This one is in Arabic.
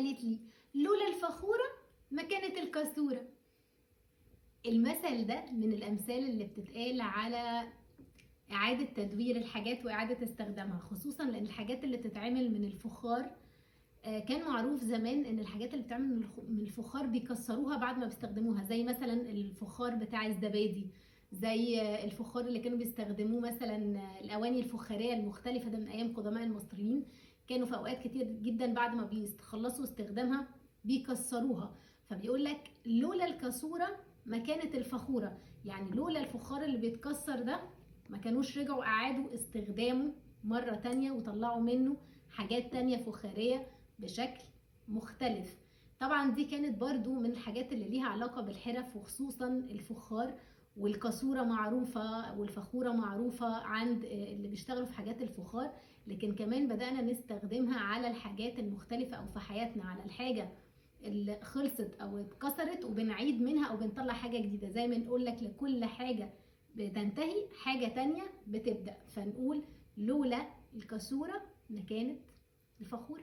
قالت لي لولا الفخورة ما كانت الكسورة. المثل ده من الأمثال اللي بتتقال على إعادة تدوير الحاجات وإعادة استخدامها، خصوصا لأن الحاجات اللي بتتعمل من الفخار كان معروف زمان ان الحاجات اللي بتعمل من الفخار بيكسروها بعد ما بيستخدموها، زي مثلا الفخار بتاع الزبادي، زي الفخار اللي كانوا بيستخدموه مثلا الاواني الفخاريه المختلفه ده من ايام قدماء المصريين، كانوا في اوقات كتير جدا بعد ما بيخلصوا استخدامها بيكسروها. فبيقول لك لولا الكسوره ما كانت الفخوره، يعني لولا الفخار اللي بيتكسر ده ما كانوش رجعوا اعادوا استخدامه مرة تانية وطلعوا منه حاجات تانية فخارية بشكل مختلف. طبعا دي كانت برضو من الحاجات اللي ليها علاقة بالحرف، وخصوصا الفخار والكسورة معروفة والفخورة معروفة عند اللي بيشتغلوا في حاجات الفخار، لكن كمان بدأنا نستخدمها على الحاجات المختلفة أو في حياتنا، على الحاجة اللي خلصت أو اتكسرت وبنعيد منها أو بنطلع حاجة جديدة. زي ما نقول لك لكل حاجة بتنتهي حاجة تانية بتبدأ، فنقول لولا الكسورة ما كانت الفخورة.